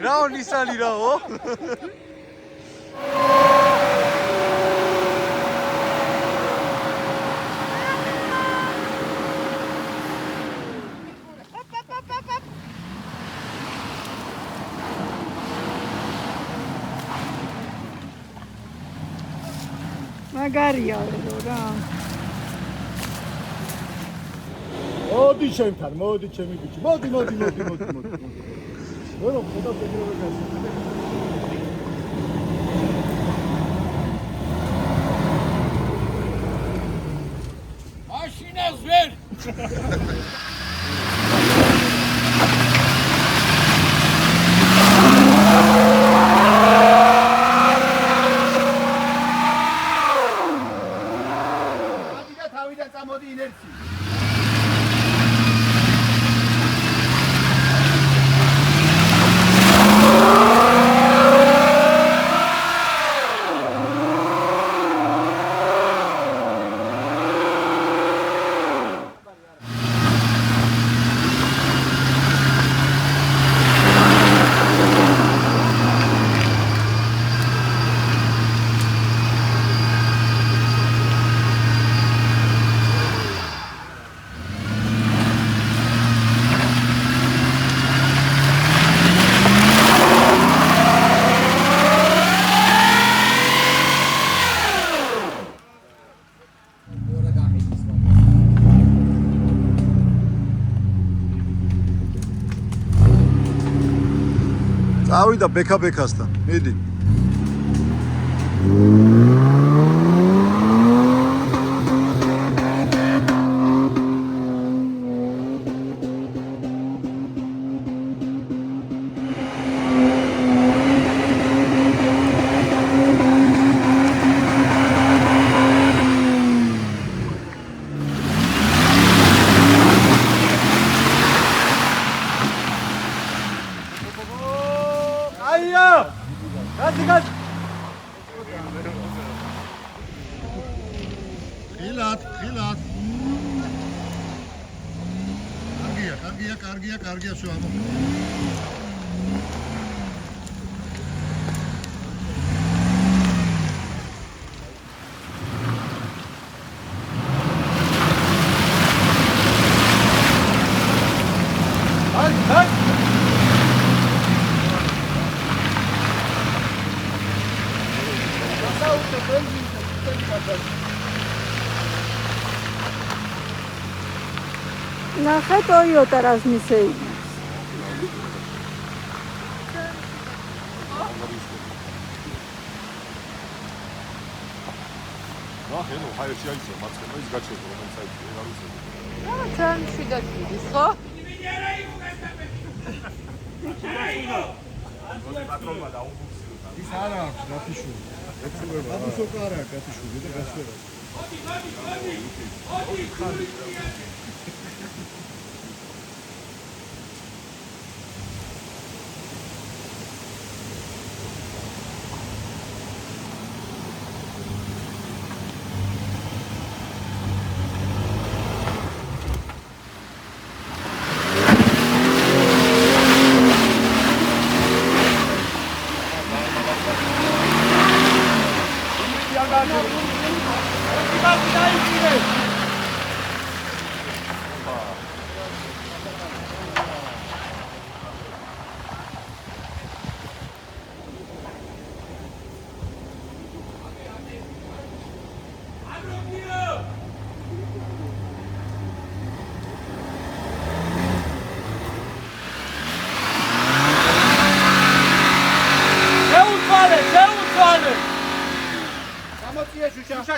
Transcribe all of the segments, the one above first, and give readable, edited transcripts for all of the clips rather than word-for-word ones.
რაო ნისანი რაო? მაგარია რა. მოდი ჩემთან, მოდი ჩემი ბიჭი. მოდი. ნუ ხოდა ფიქრობ გასა. მაშინას ვერ. თავიდან წამოდი ინერცი. წავიდა ბექასთან. მიდი. ხილად. კარგია შო ამო. ნახე Toyota разница იმას. ნახე, ნუ ჰაერში აიწია მარცხენა ის გაჩერდა რომელიც აიწია რა ვიცი. თან შვიდად მიდის, ხო? პატრონმა დაუმბუქსირდა. ის არა აქვს გათიშვილი. ეცურება. აბუსოკა არა გათიშვილი და გასვერა.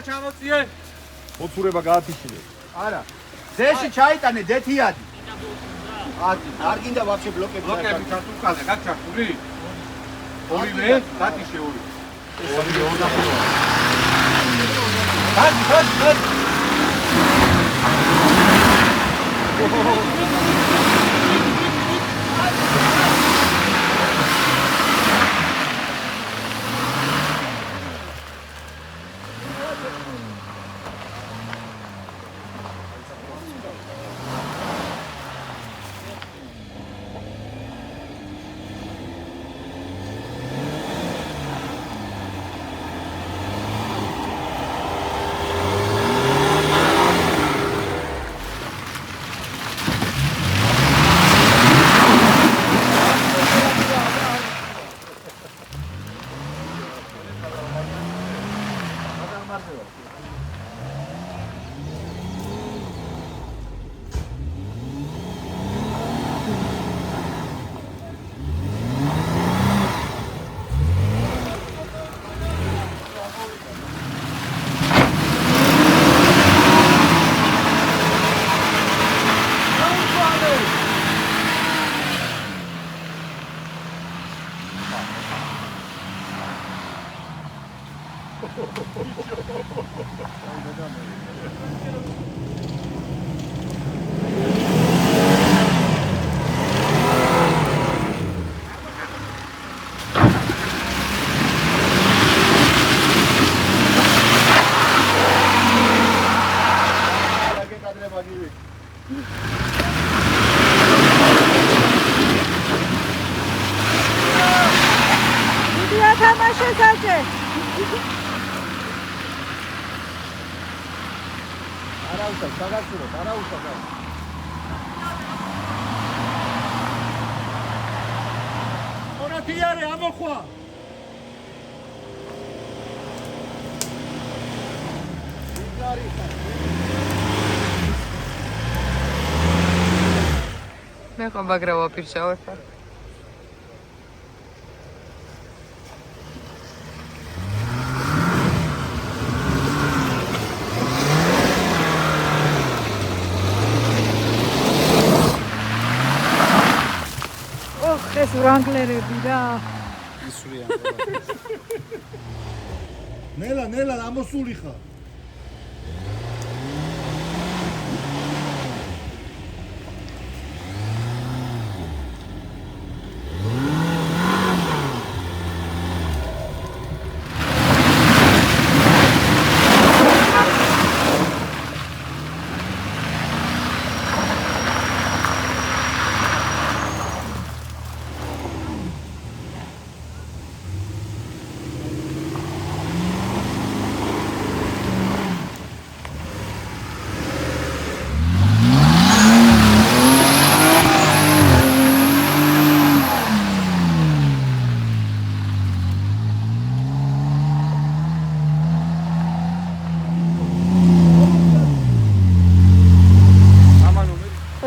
ჩამოწიე. მოცურება გაათიშინე. არა. ძეში ჩაიტანე დეთიადი. ათი. არ გინდა ვაფშე ბლოკები. ბლოკები ჩათუკაზე, გაჩართული. ორივე, დათიშე ორი. ორი ორდაფრო. დადი. Dia თამაშე საჭე. არაუშავს, საგაცუროთ, არაუშავს. ორათიარე ამოხვა. მე ხო ბაგრავა პირშავებ. ეს ვრანგლერები რა. ნელა ამოსული ხარ.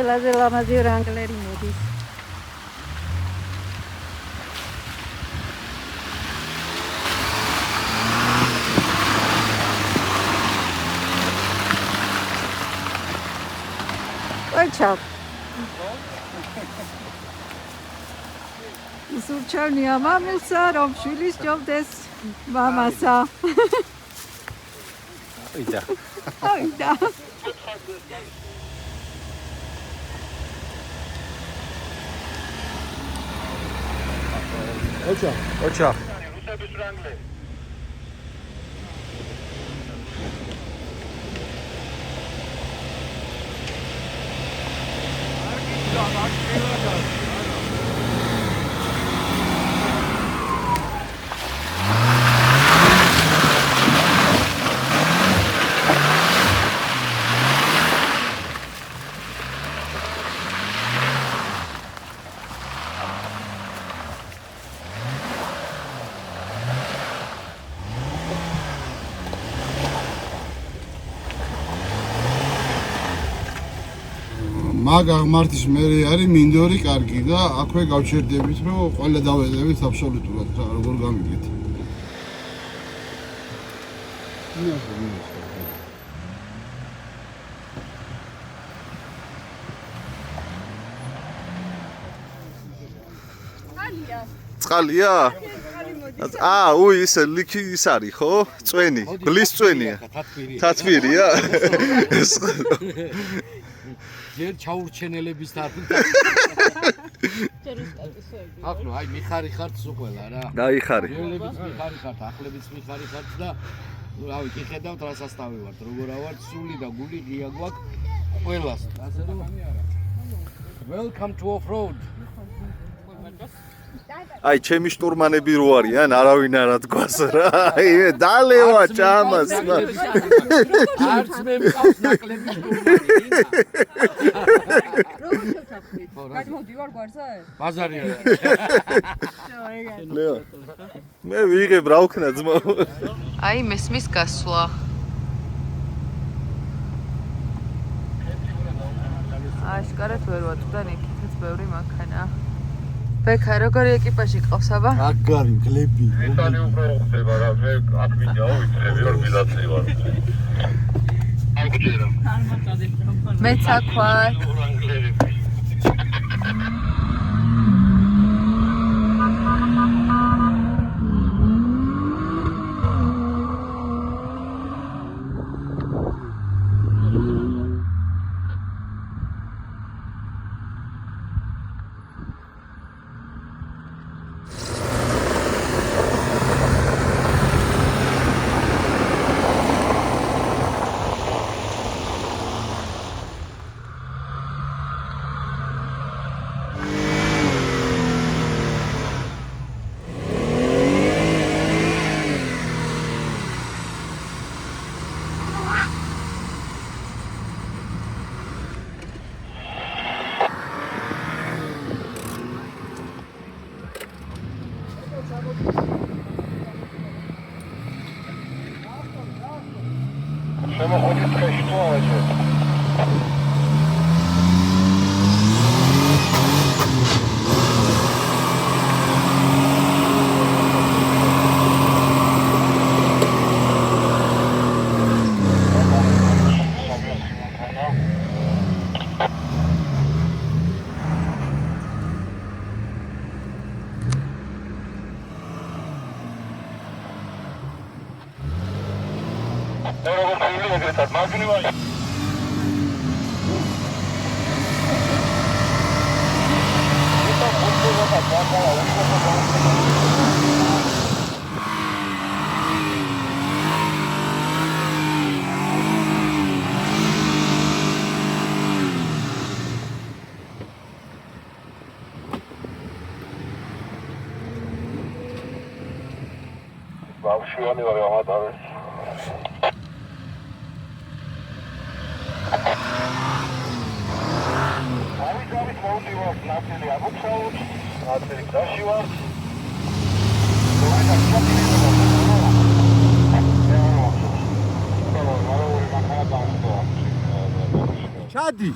ყველაზე ლამაზი ვრანგლერი მოდის. Welcome. Ისურჩევნია მამულსა, რომ შვილი სჯობდეს მამასა. აიდა. ოჩა. მაგ აღმართის მერე არის მინდორი კარგი და აქვე გავჩერდებით რომ ყველა დავედებით აბსოლუტურად რა როგორ გამიგეთ. წყალია? უი ის ლიქი ის არის ხო? წვენი, ბლის წვენია. თათბირია. ჯერ ჩაურჩენელების თარფით. ახლო, აი მიხარი ხართ სულ ყველა რა. დაიხარი. ჯერლებიც მიხარი ხართ, ახლებიც მიხარი ხართ და რავი, კი ხედავთ რა სასტავი ვართ, როგორ ავართ, სული და გული ღია გვაქვს ყველას. ასე რომ Welcome to off-road. აი ჩემი შტურმანები რო არიან, არავინ არ ადგას რა. აი დალევა ჭამას. არც მე მყავს ნაკლები შტურმანი. როგორ შევთანხმდით? გადმოდივარ გვარზე? ბაზარი არა. ლეო. მე ვიღებ რა ვქნა ძმა. აი მესმის გასვლა. აშკარად ვერ ვატყდა იქითაც ბევრი მანქანა. ბექა როგორი ეკიპაჟი ყავს აბა? აგარი გლები. იტალი უფრო ხდება რა, მე აქ ვიდეო ვიწევი რომ ბილაცი ვარ. მეც აქ ვარ. შემოходით ხეში თუ არა? ბავშვიანი ვარ ამატარეს. ამით მოვდივარ ნაცელი აღმოსავლეთ, ნაცელი გზაში ვარ. ჩადი.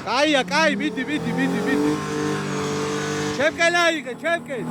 კაია, კაი, მიდი. ჩემკენ აიღე, ჩემკენ.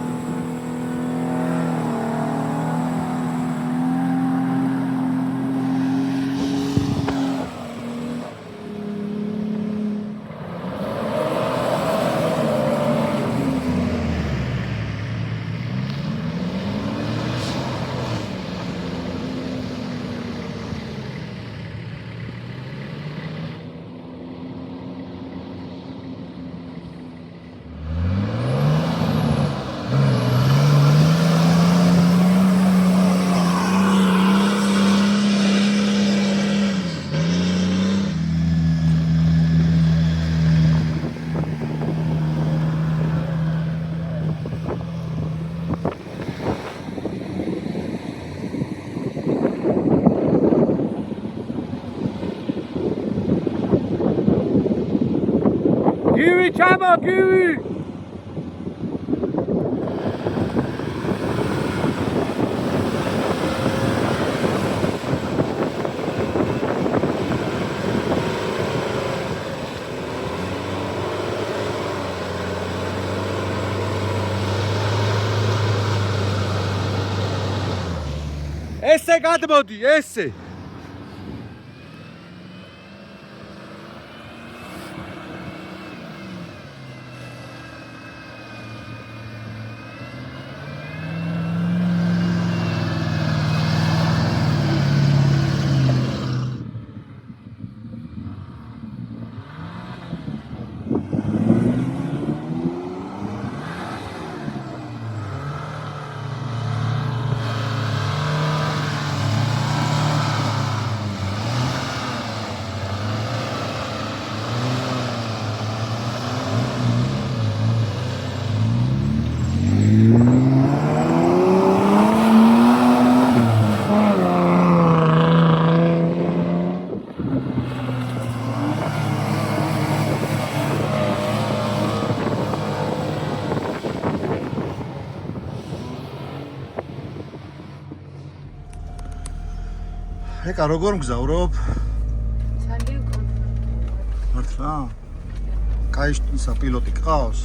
გივი ჩაბა, გივი. ესე გადმოდი, ესე. ეკა როგორ მგზავრობ? ძალიან კომფორტულად. მართლა? კაი ისა პილოტი ყავს?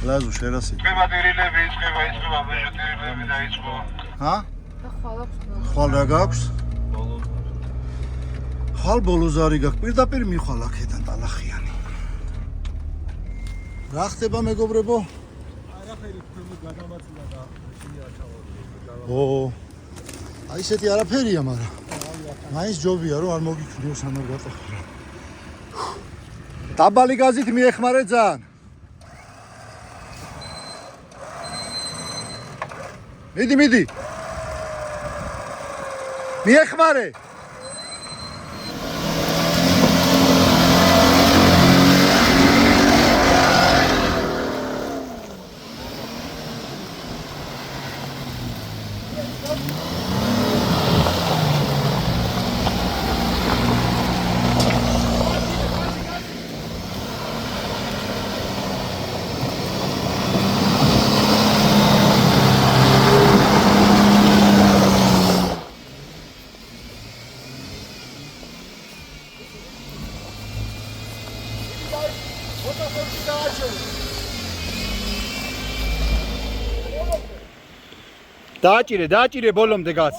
ლაზუ შერასი. პემატირილები იწყება, ბეჟუტირილები დაიწყო. ჰა? და ხვალ აქვს. ხვალ რა გაქვს? ხვალ ბოლოზარი გაქვს. პირდაპირ მიხვალ აქედან ტალახიანი. რა ხდება მეგობრებო? არაფერი თქვენ გადამაწილა და ო აი ესეთი არაფერია, მაგრამ მაინც ჯობია რომ არ მოგიქმნიო სანამ გატახო. დაბალი გაზით მიეხმარე ძალიან. მიდი. მიეხმარე. დააჭირე ბოლომდე გაც.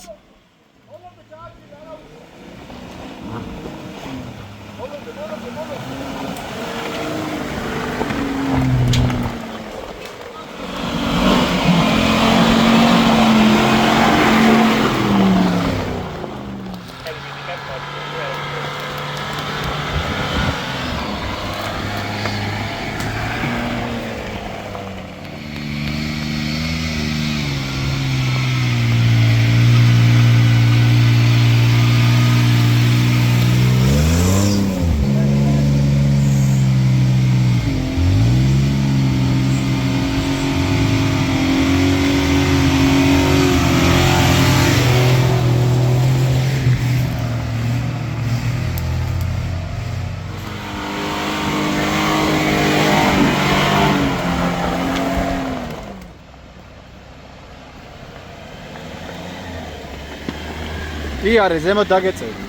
იარე ზემოთ დაგეწევი.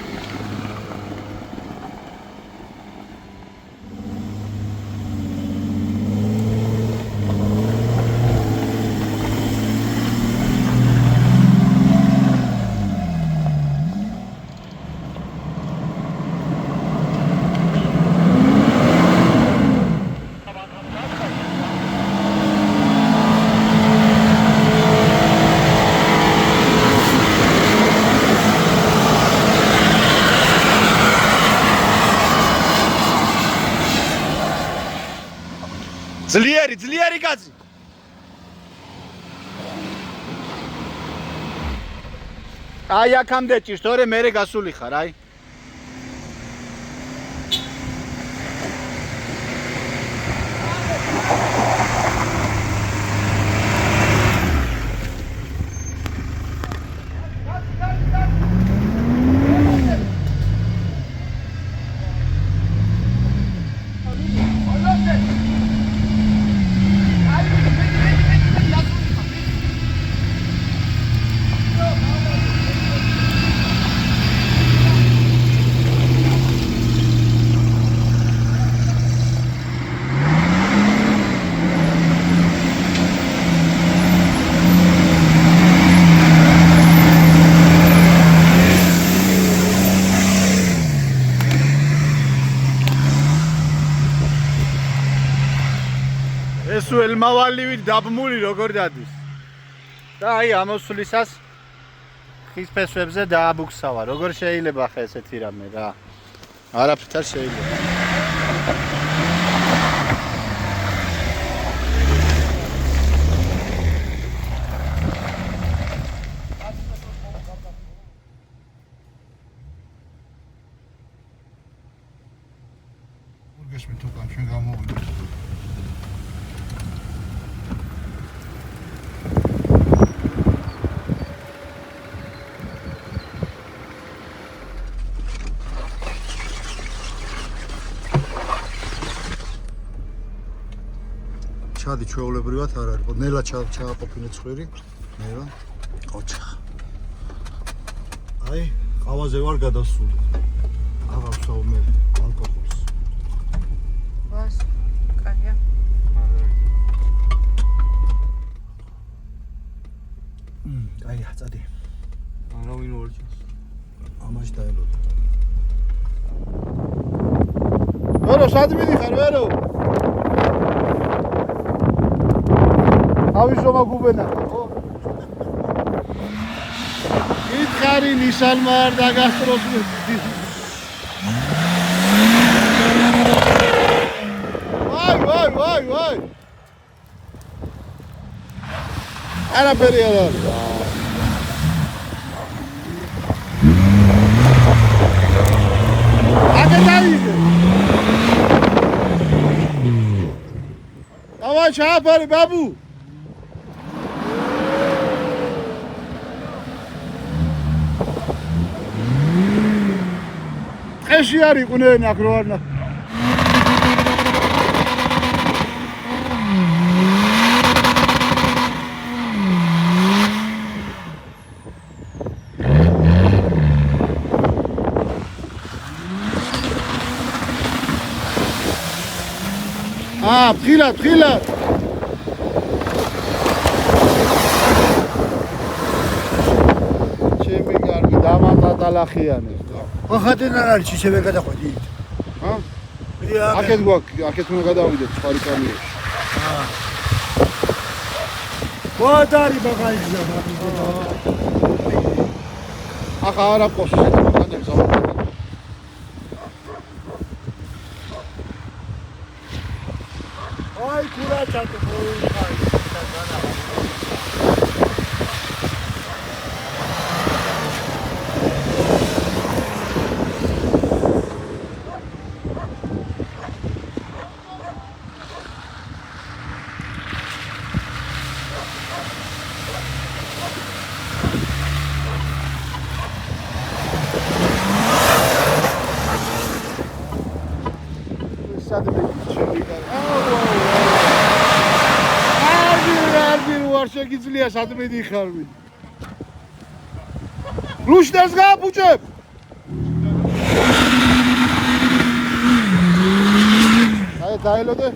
ძლიერი კაცი. აი აქამდე ჭირს, თორე მერე გასული ხარ, აი. ესო ელმავალივით დაბმული როგორ დადის. და აი ამოსვლისას ხის ფესვებზე დააბუქსავა. როგორ შეიძლება ხა ესეთი რამე რა. არაფრით არ შეიძლება. გესმით უკან ჩვენ გამოვიდეთ. ჩადი ჩვეულებრივად არ არის. ნელა ჩააყოფინე ცხვირი. ნელა ყოჩა. აი, ყავაზე ვარ გადასული. აღავსავ მე ალკოჰოლს. ვას, კაია. კაია, წადი. არავინ ვარჩას. ამაში დაელოდა. ვერო, სად მიდიხარ, ვერო? ავიშომა გუბენა, ხო? ითხარი ნისანმა არ დაგასწროს. ვაი. არაფერი არ არის. აკეთაიზე. დავაი ჩააფარე, ბაბუ. ეში არ იყვნენ აქ რო არ ნახე. ფხილად. ჩემი კარგი დამატატალახიანე. ახადენ არ არის ისევე გადახვედი. აქეთ გვაქვს, აქეთ უნდა გადავიდეთ წყარი კამიაში. ვადარი ბაღაიძა. ახლა არა ყოს ხანდებს ავარ. აი კურა ჩატო ხარ. შეგიძლია სადმე დიხარვი. ლუშნას გააფუჭებ. დაელოდე.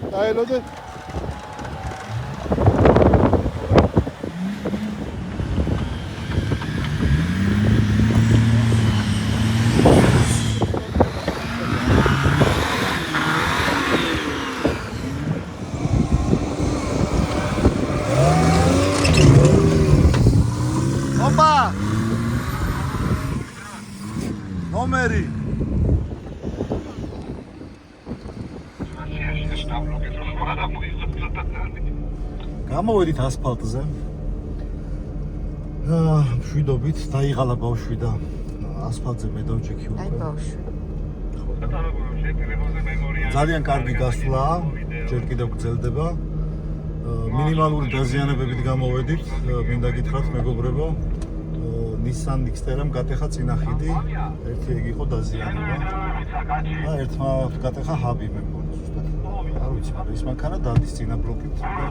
ნომერი გამოვედით ასფალტზე. მშვიდობით დაიღალა ბავშვი და ასფალტზე მე დავჭიქი უკვე. აი ბავშვი. ძალიან კარგი გასვლა, ჯერ კიდევ გრძელდება. მინიმალური დაზიანებებით გამოვედით. მინდა გითხრათ მეგობრებო, Nissan Xterra-მ გატეხა წინა ხიდი, ერთი ეგ იყო დაზიანება. და ერთმა გატეხა ჰაბი მე მგონი ზუსტად. არ ვიცი, მაგრამ ის მანქანა დადის წინა ბლოკით და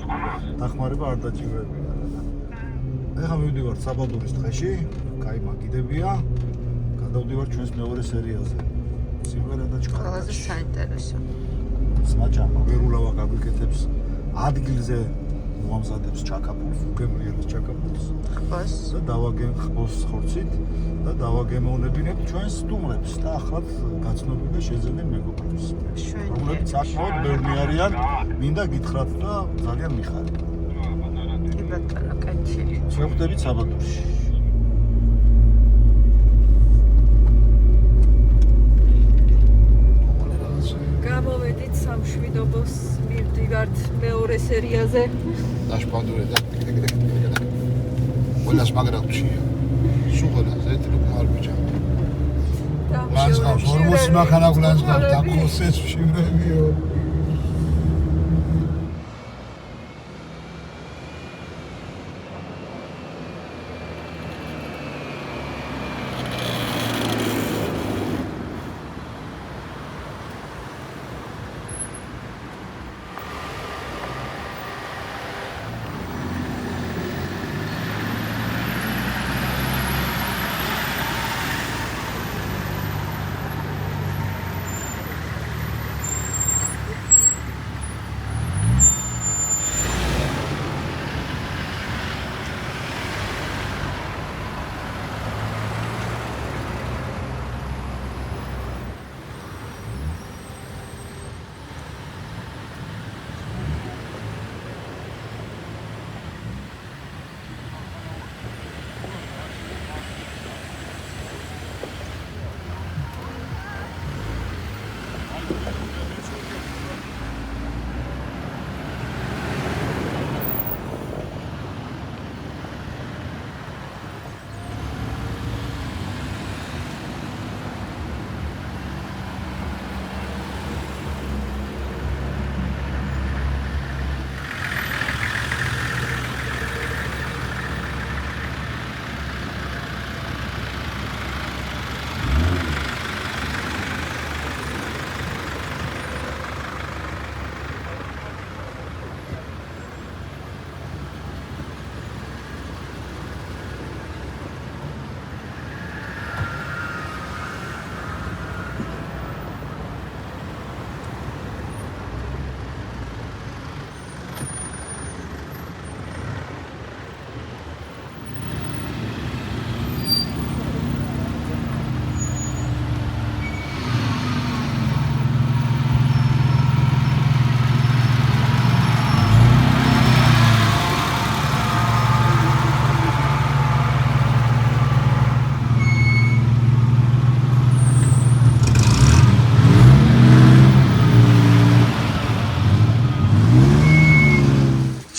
დახმარება არ დაჭირვებია. ეხლა მივდივართ საბადურის დღეში, კაი მაგიდებია. გადავდივართ ჩვენს მეორე სერიალზე. სიმღერა და ჩქარა. ყველაზე საინტერესო. სმაჭამა ვერულავა გაგვიკეთებს ადგილზე მოამზადებს ჩაკაპულს, უგემრიელს ჩაკაპულს. ხბოს. და დავაგემ ხბოს ხორცით და დავაგემოვნებინებთ ჩვენს სტუმრებს და ახლად გაცნობი და შეძენილ მეგობრებს. რომლებიც საკმაოდ ბევრი არიან, მინდა გითხრათ და ძალიან მიხარით. კი ბატონო, კეთილი. შევხვდებით საბადურში. გამოვედით სამშვიდობოს, მივდივართ მეორე სერიაზე. დაშფანდურე და კიდე. ყველას მაგრაგვჩია. სუღონას ერთი არ ბიჭა. მანძღავს 40 მანქანა გლანძღავს და კოსეს შიმრებიო.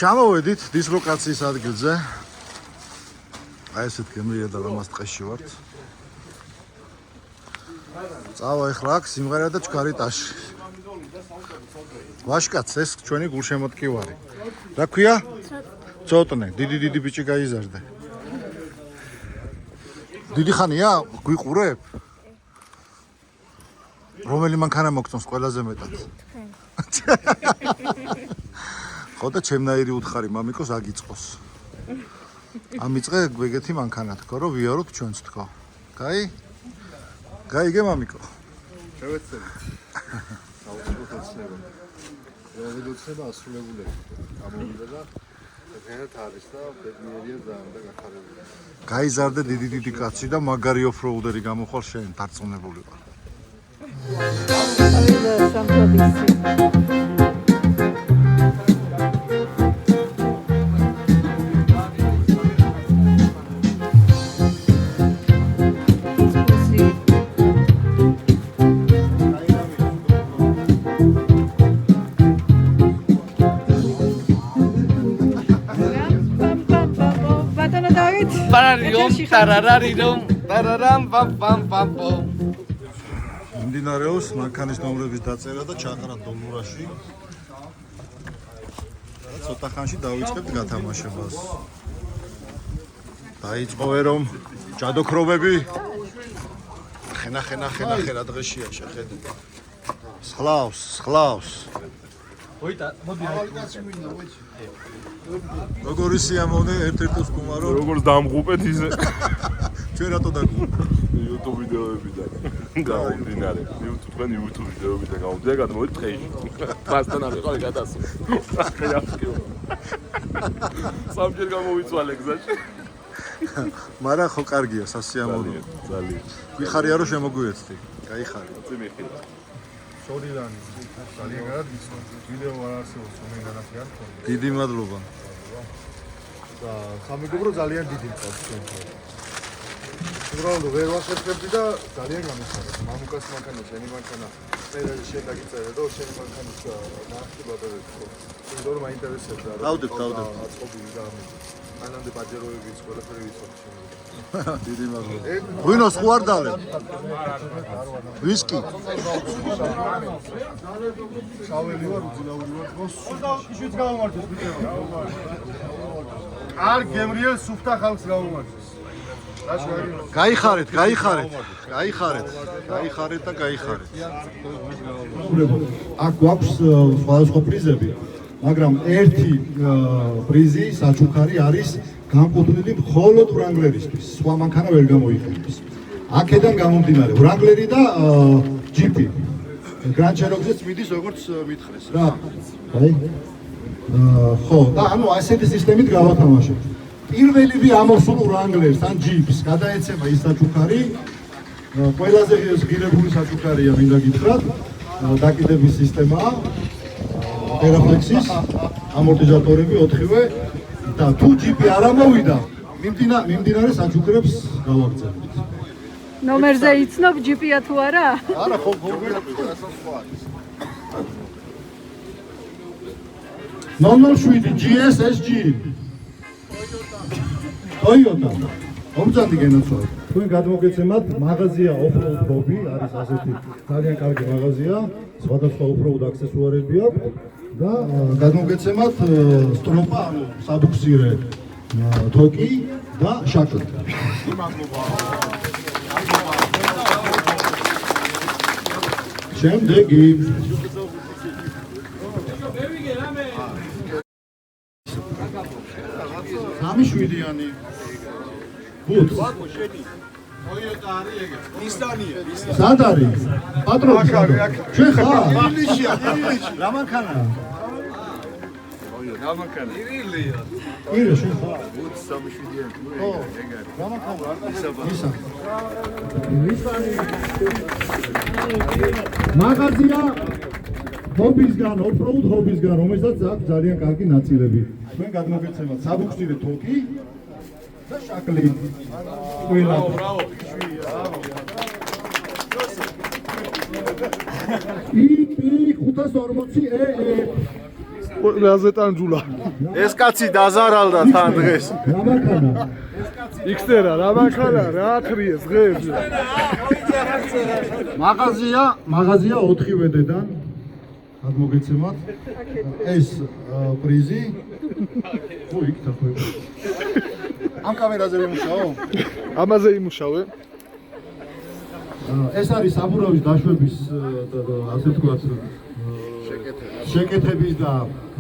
ჩამოვედით დისლოკაციის ადგილზე. აი ესეთ გემრია და ლამაზ ტყეში ვართ. წავა ეხლა აქ სიმღერა და ჩქარი ტაში. ვაშკაც ეს ჩვენი გულშემატკივარი. რა ქვია? ცოტნე, დიდი ბიჭი გაიზარდე. დიდი ხანია გვიყურებ? რომელი მანქანა მოგწონს ყველაზე მეტად? ხო და ჩემნაირი უთხარი მამიკოს აგიწყოს. ამიწყე ეგეთი მანქანა თქო, რომ ვიაროთ ჩვენც თქო. კაი? გაიგე მამიკო. შევეცდები. საუბრობთ ოცნება. რევოლუცია ასრულებული. გამოვიდა და ეგრეთ არის და ბედნიერია ძალიან და გახარებული. გაიზარდე დიდი კაცი და მაგარი ოფროუდერი გამოხვალ შენ დარწმუნებული ვარ. მიმდინარეობს მანქანის ნომრების დაწერა და ჩაყრა დოლურაში. ცოტა ხანში დავიწყებთ გათამაშებას. დაიწყოვე რომ ჯადოქრობები ხენა დღეშია შეხედე. სხლავს. როგორი სიამოვნე ერთ-ერთს გუმარო. როგორც დამღუპეთ ისე. ჩვენ რატო დაგღუპეთ? YouTube ვიდეოებიდან. გამომდინარე. YouTube-დან ვიდეოებიდან გამომდინარე, გადმოვიდეთ დღეში. მასთან არ ვიყავი გადასულ. სამჯერ გამოვიცვალე გზაში. მაგრამ ხო კარგია, სასიამოვნოა. ძალიან. ვიხარია რომ შემოგვიეცდი. გაიხარი. წიმიხიდა. სორიდან ძალიან გადაგიცნობ. ვიდეო არ არსებობს რომ განახიან ხოლმე. დიდი მადლობა. და სამეგობრო ძალიან დიდი მყავს ჩვენთან. უბრალოდ ვერ ვახერხებდი და ძალიან გამიხარდა. მამუკას მანქანა, შენი მანქანა, წერა შენ დაგიწერე და შენი მანქანის ნახტი ბადერეთო. იმიტომ რომ მაინტერესებდა რა. დავდებ. აწყობილი და ანამდე პაჯეროებიც ყველაფერი ვიცოდი შენ. დიდი მადლობა. ღვინოს ხوارდალე. ვისკი. შაველი ვარ, უძლავური ვარ. და იშვით გამომართეს ბიჭებო. არ გემრიელ სუფთა ხალხს გამომართეს. გაიხარეთ და გაიხარეთ. აქ გვაქვს სხვადასხვა პრიზები, მაგრამ ერთი პრიზი საჩუქარი არის განკუთვნილი მხოლოდ ვრანგლერისთვის. სხვა მანქანა ვერ გამოიყენებს. აქედან გამომდინარე, ვრანგლერი და ჯიპი. გრან ჩეროკზეც მიდის როგორც მითხრეს რა. აი. ხო, და ანუ ასეთი სისტემით გავათამაშებთ. პირველივე ამოსულ ვრანგლერს ან ჯიპს გადაეცემა ის საჩუქარი. ყველაზე ღირებული საჩუქარია, მინდა გითხრათ. დაკიდების სისტემაა. ერაფლექსის ამორტიზატორები 4-ვე და თუ ჯიპი არ ამოვიდა, მიმდინარე საჩუქრებს გავაგრძელებთ. ნომერზე იცნობ ჯიპია თუ არა? არა, ხო, სხვა არის. 007 GSSG. Toyota. მომწონდი გენაცვალე. თქვენ გადმოგეცემათ მაღაზია Off-road Hobby, არის ასეთი ძალიან კარგი მაღაზია, სხვადასხვა off-road აქსესუარები აქვს და გადმოგეცემათ სტროპა, ანუ საბუქსირე, თოკი და შაკლი. მადლობა. შემდეგი სამი შვიდიანი ბუთს Toyota არის ეგ. Nissan-ია. სად არის? პატრონი. ჩვენ ხარ? ილიშია. რა მანქანაა? რა მანქანა? ირილია. ირა შენ ხარ? ბუთს სამი შვიდიანი. ო, რა მანქანაა? Nissan. მაღაზია ჰობისგან, off-road ჰობისგან, რომელსაც აქვს ძალიან კარგი ნაწილები. ჩვენ გადმოგეცემათ საბუქსირე თოკი და შაკლი. ყველა. ბრავო. IP 540EE. ყველაზე ტანჯულა. ეს კაცი დაზარალდა თან დღეს. იქსერა, რა მანქანა, რა ათრიეს დღეს. მაღაზია 4 ვედედან გადმოგეცემათ. ეს პრიზი. ხო, იქ თახვე. ამ კამერაზე ვიმუშაო? ამაზე იმუშავე. ეს არის საბურავის დაშვების ასე ვთქვათ შეკეთების და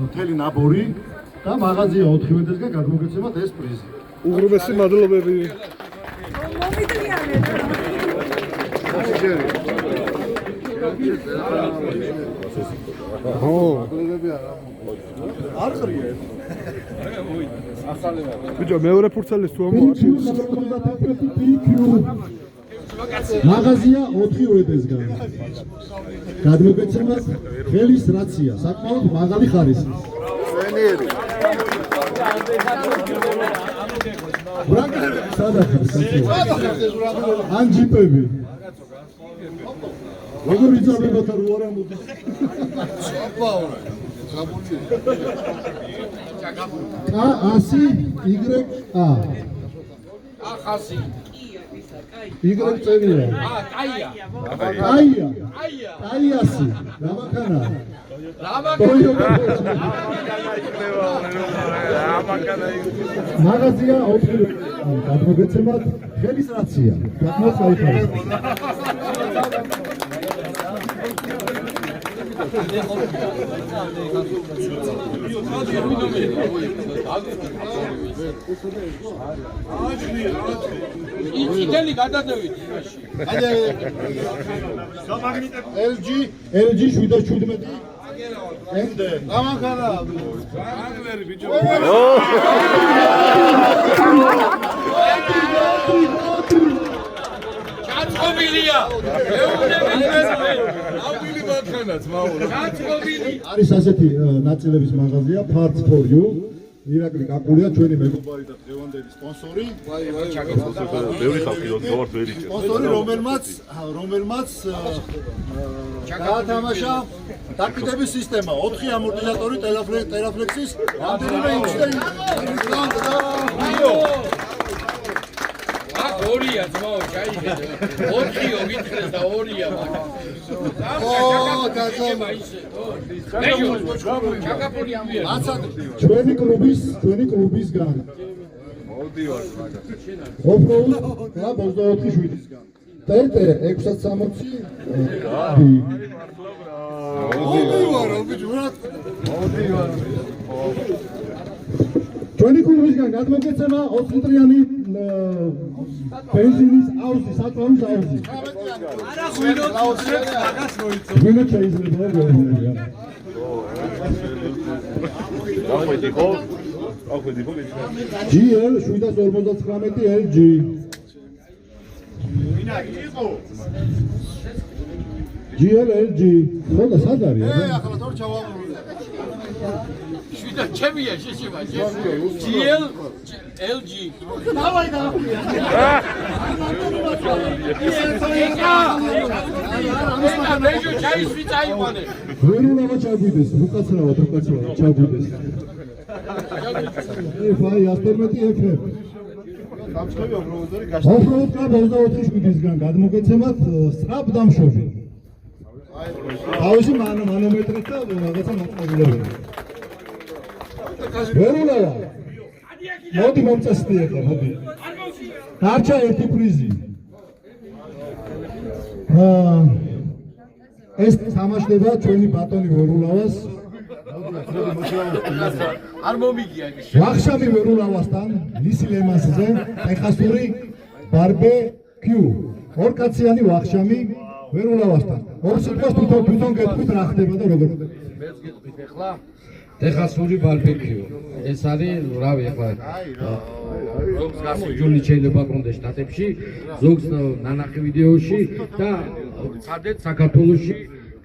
მთელი ნაბორი და მაღაზია 4 ვედესგან გადმოგეცემათ ეს პრიზი. უღრმესი მადლობები. ბიჭო მეორე ფურცელის თუ ამოაჩენს. მაღაზია 4 ვედესგან გადმოგეცემათ ხელის რაცია, საკმაოდ მაღალი ხარისხის. ვენიერი. ან ჯიპები. როგორ იწამებათ არ უარა მოდის. A100 YA. ახასი. Y წერია. კაია. კაია. კაიასი. რა მანქანა? მაღაზია 4 გადმოგეცემათ ხელის რაცია. საკმაოდ საიხარისხო. იციდელი გადადევით. LG 717 MD. ამახარა. ჩაწყობილია. აუვილი მანქანაც მაულა. ჩაწყობილი. არის ასეთი ნაწილების მაღაზია Parts for You. ირაკლი კაკულია ჩვენი მეგობარი და დღევანდელი სპონსორი. ბევრი ხალხი გავართ ვერ იცი. სპონსორი რომელმაც გაათამაშა დაკიდების სისტემა 4 ამორტიზატორი ტერაფლექსის რამდენიმე ინჩი და ორია ძმაო ჩაიგდე. 4-ო გითხეს და 2-ია მაგრამ. ჩაკაპული ამბია. ჩვენი კლუბისგან. მოვდივარ მაგას. ოფროუდ კლუბ 24-7-ისგან. ტერტე 660. მოვდივარ, ბიჭურად. მოვდივარ. ჩვენი კლუბისგან გადმოგეცემა 4 ლიტრიანი ბენზინის აუზი, საწვავის აუზი. არა ღვინოთ მაგას მოიწო. ღვინოთ შეიძლება გეუბნებიან. GL 759 LG. GL LG. ხოდა სად არის? ახლა თორ ჩავაყრული. შვიდა ჩემია შეშება. GL LG. დავაი დაახვია. ეკა მეჯო ჩაისვი წაიყვანე. ვერულავა ჩაგვიდეს, უკაცრავად ჩაგვიდეს. ფაი 111 FM. გამწევი ოფროუდერი გაშტა. ოფროუდ კლუბ 24-7-ისგან გადმოგეცემათ სწრაფ დამშვები. თავისი მანომეტრით და რაღაცა მოწყობილობები. ვერულავა. მოდი მომწესდი ახლა, მოდი. დარჩა ერთი პრიზი. ეს თამაშდება ჩვენი ბატონი ვერულავას. არ მომიგია ის. ვახშამი ვერულავასთან, ლისი ლემასზე, ტეხასური ბარბეკიუ. ორკაციანი ვახშამი ვერულავასთან. ორ სიტყვას თვითონ გეტყვით რა ხდება და როგორ. მეც გეტყვით ახლა. ტეხასური ბარბეკიუ. ეს არის, რავი, ახლა ზოგს გასული შეიძლება კონდეს შტატებში, ზოგს ნანახი ვიდეოში და სადეთ საქართველოში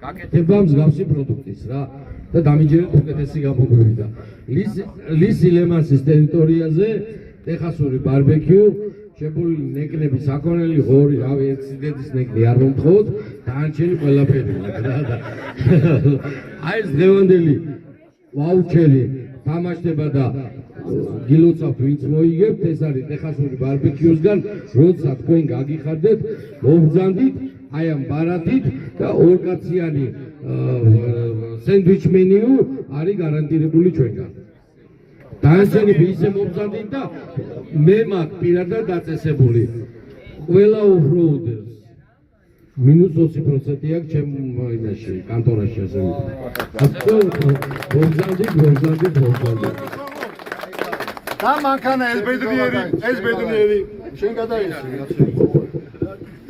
გაკეთება მსგავსი პროდუქტის რა და დამიჯერეთ უკეთესი გამოგვივიდა. ლისი ლემასის ტერიტორიაზე ტეხასური ბარბეკიუ, შეფული ნეკნები, საქონელი, ღორი, რავი, ექსიდენტის ნეკნი არ მომთხოვოთ, დანარჩენი ყველაფერი რა და აი ეს დღევანდელი ვაუჩერი თამაშდება და გილოცავთ ვინც მოიგებთ ეს არის ტეხასური ბარბეკიუსგან როცა თქვენ გაგიხარდეთ მობრძანდით აი ამ ბარათით და ორკაციანი სენდვიჩ მენიუ არის გარანტირებული ჩვენგან დაანჯერები ისე მობრძანდით და მე მაგ პირადად დაწესებული ყველა ოფროუდერს -20% აქვს ჩემ ინაში კანტორაში ასე მობრძანდით და მანქანა ეს ბედნიერი შენ გადაიხი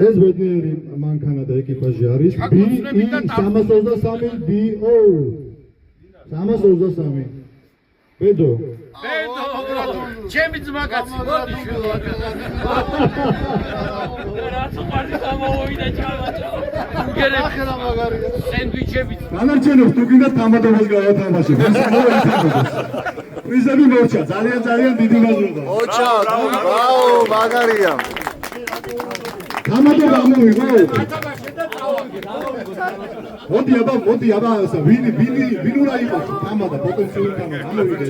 ეს ბედნიერი მანქანა და ეკიპაჟი არის B323 BO 323 ბედო ჩემი ძმაკაცი მოდი შვილო რაც უყარდი გამოვიდა ჩამაჭა გერეხლა მაგარია სენდვიჩები განარჩენებს თუ გინდა თამადობას გავათამაშებ პრიზები მოვჭა ძალიან დიდი მადლობა ოჩა ვაუ მაგარია თამადობა მოვიღო მოდი აბა ვინ უნდა იყოს თამადა პოტენციური თამადა ამოვიდე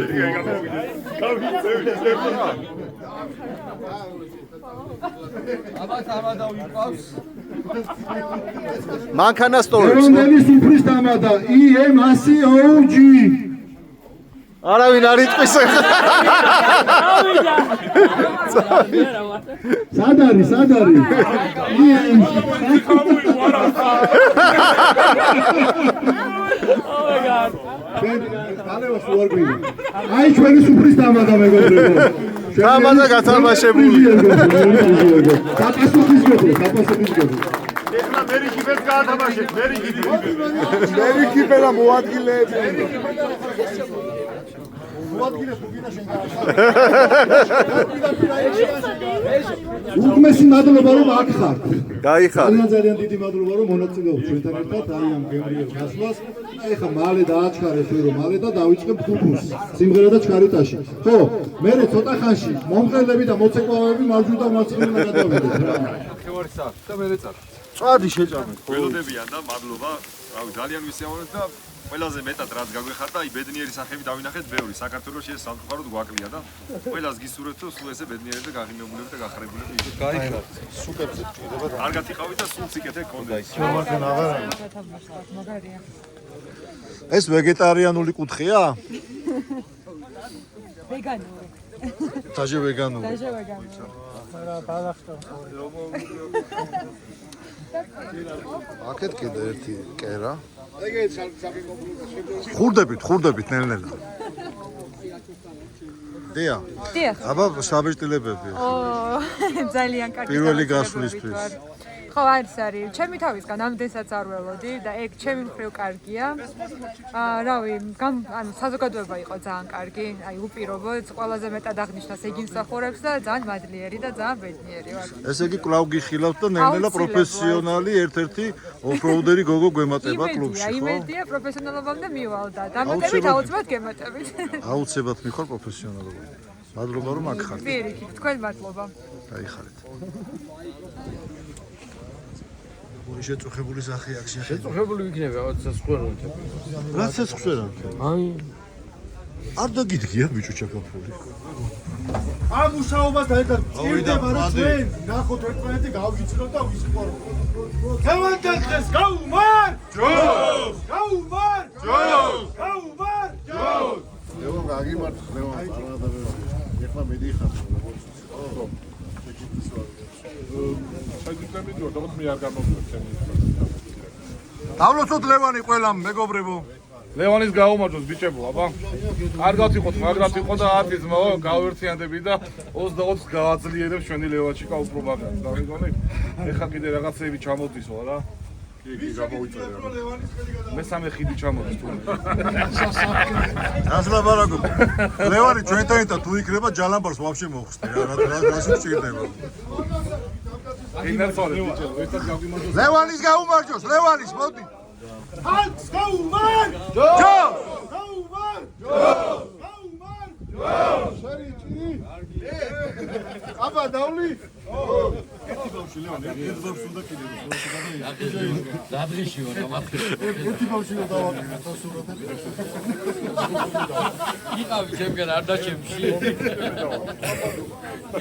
აბა თამადა ვიყავს მანქანა სტორებს ეროვნული სუფრის თამადა EM100OG არავინ არ იტყვის სად არის აი ჩვენი სუფრის თამადა მეგობრებო თამადა გათამაშებული გაპასუხის გებო ეხლა მერიკიბებს გაათამაშეთ მერიკიბელა მოადგილეები უგმესი მადლობა რომ აქ ხართ. გაიხარ. ძალიან დიდი მადლობა რომ მონაწილეობთ ჩვენთან ერთად აი ამ გემრიელ გასვლას. ეხლა მალე დააჩქარეთ რომ მალე და დავიწყებთ გუფოს. სიმღერა და ჩქარიტაში. ხო, მე ცოტა ხანში მომღერლები და მოცეკვავები მარჯვნივ და მარცხნივ გადავიდეთ. ხევარისა და მერე წარ. წვადი შეჭამეთ. ველოდებიან და მადლობა. რავი ძალიან ვისიამოვნეთ და ყველაზე მეტად რაც გაგვეხარდა, აი ბედნიერი სახები დავინახეთ ბევრი. საქართველოში ეს სამწუხაროდ გვაკლია და ყველას გისურვებთ რომ სულ ესე ბედნიერი და გაღიმებულები და გახარებულები იყოს. გაიხარეთ. სუკებზე ჭირდება. კარგად იყავით და სულ ციკეთე გქონდეთ. ეს ვეგეტარიანული კუთხეა? ვეგანური. დაჟე ვეგანური. აქეთ კიდე ერთი კერა. ხურდებით ნელ-ნელა. დია. აბა საბეჭდილებებია. ძალიან კარგი. პირველი გასვლისთვის. ხო, არის. ჩემი თავისგან ამდენსაც არ ველოდი და ეგ ჩემი მხრივ კარგია. რავი, ანუ საზოგადოება იყო ძალიან კარგი, აი უპირობოდ, ყველაზე მეტად აღნიშნავს ეგ იმსახურებს და ძალიან მადლიერი და ძალიან ბედნიერი ვარ. ესე იგი კлау გიხილავთ და ნელ-ნელა პროფესიონალი ერთ-ერთი ოფროუდერი გოგო გვემატება კლუბში, ხო? იმედია პროფესიონალობამდე მივალ და დამატებით აუცილებლად გემატებით. აუცილებლად მიხარ პროფესიონალობა. მადლობა რომ აქ ხართ. პირიქით, თქვენ მადლობა. გაიხარეთ. შეწუხებული სახე აქ შეხედა. შეწუხებული ვიქნები, რაღაც სასხვეროთ. რაც სასხვერა? აი არ დაგიდგია ბიჭო ჩაკაფული. ამ მუშაობას დაერთა წირდება რომ ჩვენ ნახოთ ერთმანეთი გავგიცნოთ და ვისყორო. თემანდახეს გაუმარ! ჯოს! გაუმარ! ჯოს! გაუმარ! ჯოს! ლევან გაგიმართ ლევან ეხლა მედიხარ როგორც ხო დავლოცოთ ლევანი ყველამ მეგობრებო. ლევანის გაუმარჯოს ბიჭებო, აბა. კარგად იყოთ, მაგრად იყო და 10 ძმაო, გავერთიანდები და 24-ს გავაძლიერებ ჩვენი ლევაჩიკა უპრობაგად. გამიგონი? ეხა კიდე რაღაცეები ჩამოდისო რა. კი, გამოვიწერე. მესამე ხიდი ჩამოდის თუ. გასლაბარაგო. ლევანი ჩვენთან ერთად თუ იქნება ჯალამბარს ვაფშე მოხსნი რა, რას უჭირდება. ლევანის გაუმარჯოს, ლევანის მოდი. ხალხს გაუმარ! ჯოს! გაუმარ! ჯოს! გაუმარ! ჯოს! შერიჭი! აბა დავლი! ერთი ბავშვი ლევან დადღიში ვარ ამათი. ერთი ბავშვი დავაკეთე და სურათები. იყავი ჩემგან არ დაჩემში.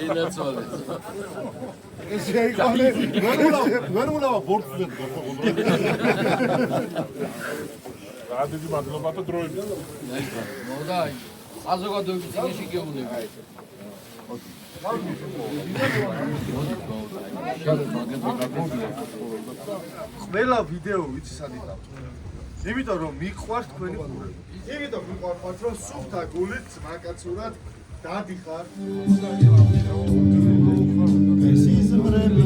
ინაცვალე. ეს შეიყვანე. ვერ უნდა ბორცვზე გახო. რადიო მადლობა და დროებით. მოდა საზოგადოების წინაშე გეუბნება. ყველა ვიდეო ვიცი სად იყავ. იმიტომ რომ მიყვარს თქვენი ყურები. იმიტომ მიყვარს რომ სუფთა გულით მაკაცურად დადიხარ. ეს ისმრები.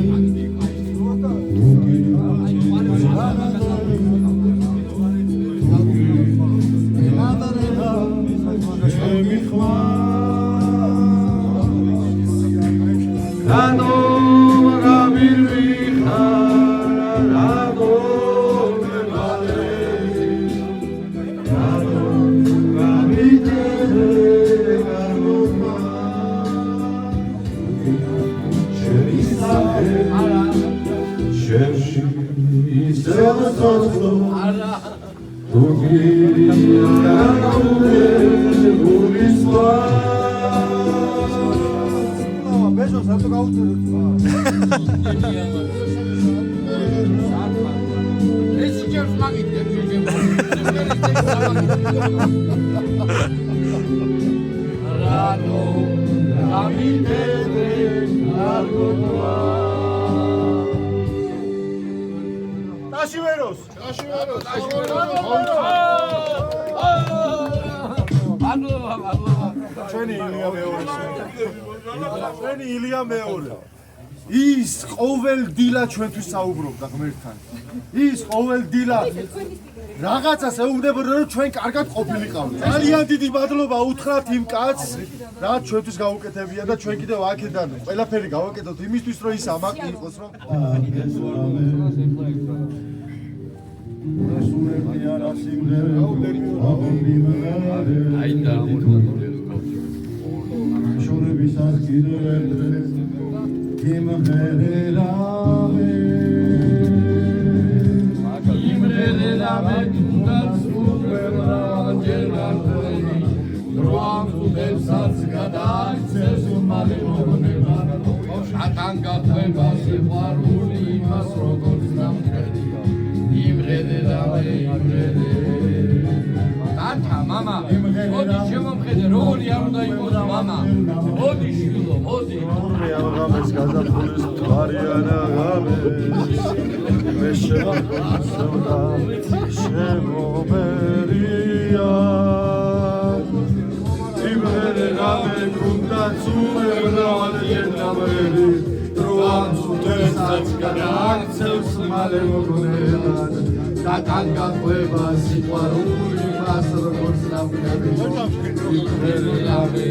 ჩვენი ილია მეორე ის ყოველ დილა ჩვენთვის საუბრობდა ღმერთთან ის ყოველ დილა რაღაცას ეუბნებოდა რომ ჩვენ კარგად ყოფილიყავით ძალიან დიდი მადლობა უთხრათ იმ კაცს რაც ჩვენთვის გაუკეთებია და ჩვენ კიდევ აქედან ყველაფერი გავაკეთოთ იმისთვის რომ ის ამაყი იყოს რომ აი და შორებისას კიდევ ერთხელ იმღერელავე იმღერელავე თუნდაც უბრალოდ დროამ თუნდაც გადააქცევს მალე მოგნება შატან გაყვება სიყვარული იმას როგორც ნამხედი იმღერელავე Tata, mama, modi შემომხედე, როგორი არ უნდა იყოს mama. Modi შვილო, modi. აღამეს გაზაფხულის თვარიანა ღამეს. მე შემოწევდა შემომერია. იმერელავე გუნდა ცულებრავად ჟენდამერი. დროამ თუნდაც გადააქცევს მალე მოგონებად. Tatan გაყვება სიყვარული მას როგორც ნამგები იმღერელავე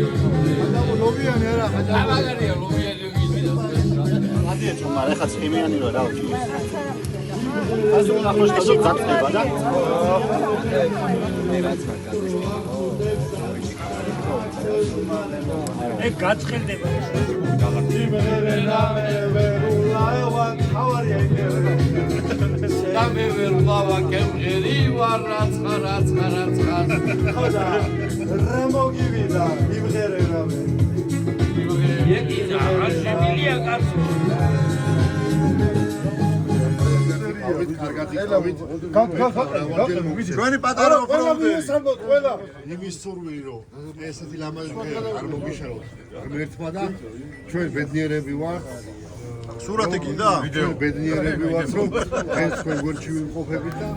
ლობიანი არა ხაჭაპარია ლობიანი გიზიდა ადია თუმარ ეხა ცხიმიანი რა რა ასე ნახოს და გაწდება და ეგ გაწყელდება იმღერელავე ვერულაევან თავარია იმღერელავე და მე ვერ ვლავა კემღერი ვარ რაცხა ხოდა რა მოგივიდა იმღერელავე იმღერელავე არ შემილია კაცო ჩვენი პატარა პროვინცია სამბოთ ყველა იმის სურვილი რომ ესეთი ლამაზი არ მოგიშალოთ ღმერთმა და ჩვენ ბედნიერები ვართ სურათი გინდა? ვიდეო. ბედნიერები ვართ რომ ეს თქვენ გვერდში ვიმყოფებით და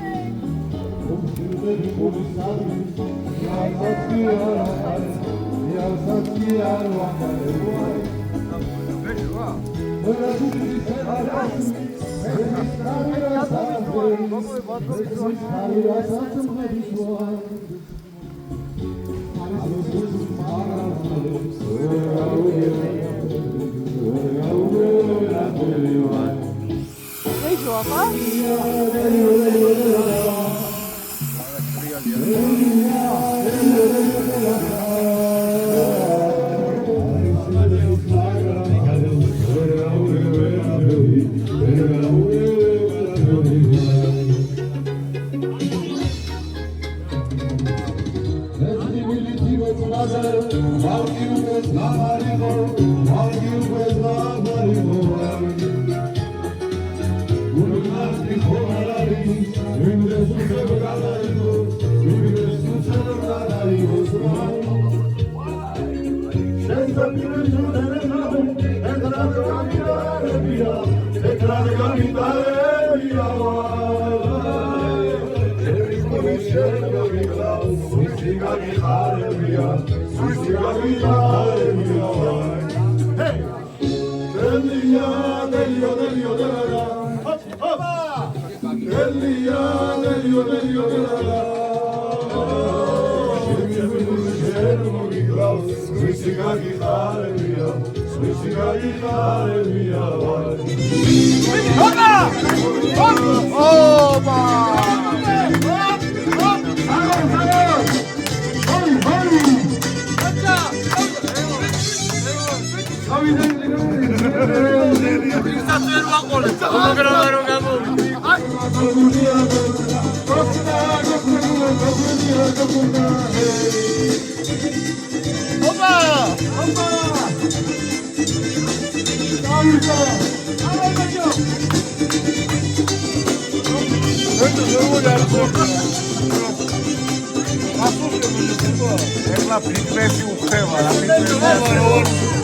ეხლა ფიტნესი უხდება რა ფიტნესი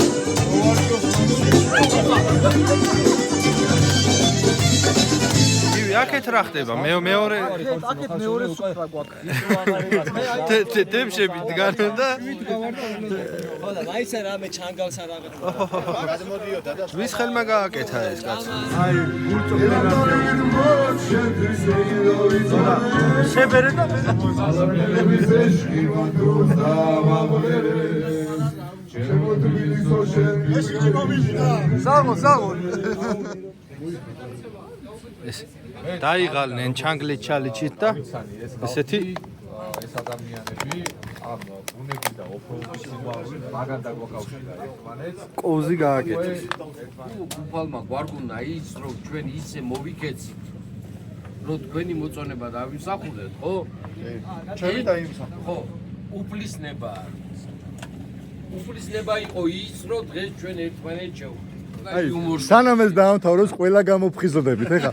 აქეთ რა ხდება? მეორე აქეთ მეორე სუფრა გვაქვს. თემშები დგანან და ხო და მაისა რამე ჩანგალს არ აღარ. გადმოდიოდა და ვის ხელმა გააკეთა ეს კაცი? აი შებერე და ეს დაიღალნენ ჩანგლით ჩალიჩით და ესეთი ეს ადამიანები ამ ბუნები და ოფროუდის სიმბოლური მაგან დაგვაკავშირა ერთმანეთს. კოვზი გააკეთეს. უფალმა გვარგუნა ის რომ ჩვენ ისე მოვიქეცით რომ თქვენი მოწონება დავიმსახურეთ, ხო? ჩემი დაიმსახურე. ხო, უფლისნება არის. უფლისნება იყო ის რომ დღეს ჩვენ ერთმანეთს შევხვდით. სანამ ეს დაამთავროს ყველა გამოფხიზლდებით ეხა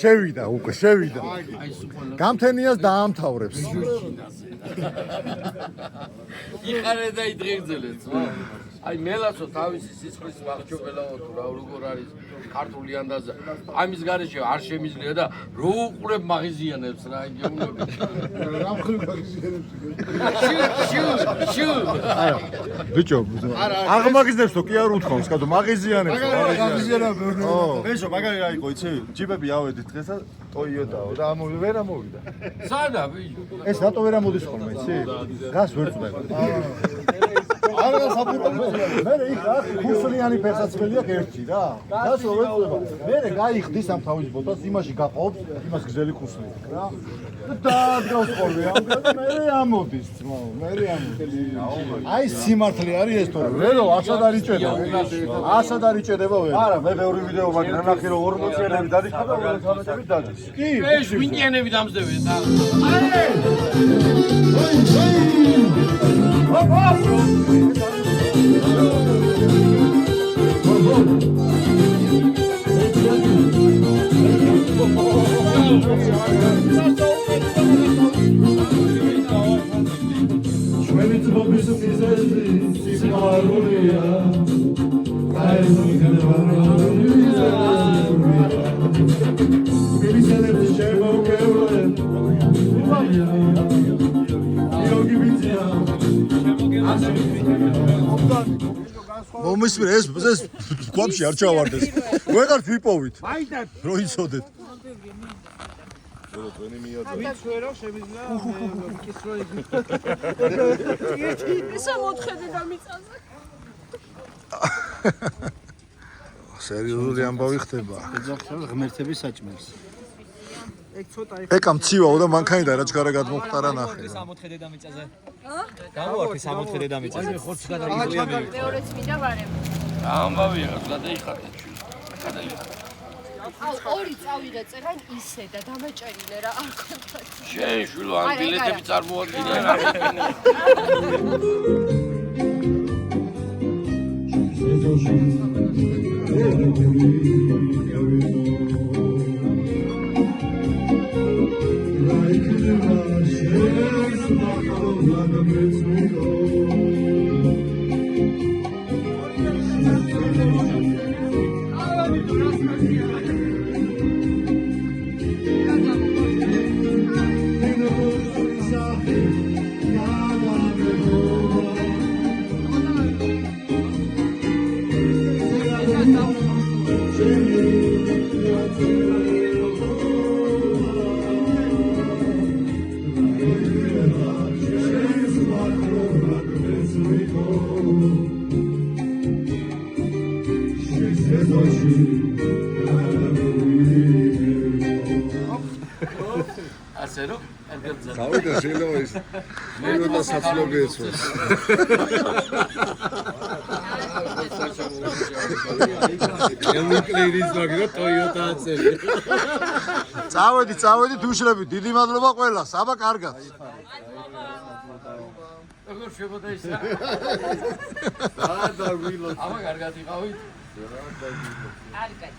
შევიდა უკვე შევიდა გამთენიას დაამთავრებს იხარე და იდღეგრძელეთ რა აი მელაცო თავისი სისხლის მახჩობელაო თუ რა როგორ არის ქართული ანდაზა ამის გარეშე არ შემიძლია და რო უყურებ მაღიზიანებს რა იგეუნები რა მხრივ მაღიზიანებს შუ ბიჭო აღმაგიზნებს თუ კი არ უთხოვს კადო მაღიზიანებს ბეჭო მაგარი რა იყო იცი ჯიპები ავედით დღეს და ტოიოტაო და ვერ ამოვიდა სადა ბიჭო ეს რატო ვერ ამოდის ხოლმე იცი გას ვერ წვდება არა საფუძველი მე იქ რა ხუსლიანი ფეხსაცმელი აქვს ერთი რა გას ვერ წვდება მე გაიხდის ამ თავის ბოტას იმაში გაყობს იმას გზელი ხუსლი აქვს რა და დაგავს ხოლმე მე ამოდის ძმაო მე ამოდის აი სიმართლე არის ეს თორე ვერო ასად არ იჭედება ვერ არა მე ბევრი ვიდეო მაგ ნახე რომ 40-იანები დადიხა და 13-ები დადის კი ეს ვინტიანები დამზდებენ და მომისმენ ეს გვამში არ ჩავარდეს ვეღარ ვიპოვით რო იცოდეთ სერიოზული ამბავი ხდება ღმერთების საჭმელს ეკა მცივაო და მანქანიდან რაც გარა გადმოხტარა ნახე 64 დედამიწაზე გამოვარდი 64 დედამიწაზე ხორცს გადაგიწია მე მეორეც მინდა ვარემ ამბავია გადაიხადეთ გადაიხადეთ აუ ორი წავიღე წერან ისე და დამეჭერილე რა არ კონდა. შეეშვილო ამ ბილეთები წარმოადგენენ. ასე რომ გავიდა შეიძლება ის მეროდა საფლობი ეცოს. ელმიპლერის მაგრო ტოიოტა აწელი. წავედი დუშლები. დიდი მადლობა ყველას. აბა კარგად. როგორ შეგოდა ის? აბა კარგად იყავით? კარგად.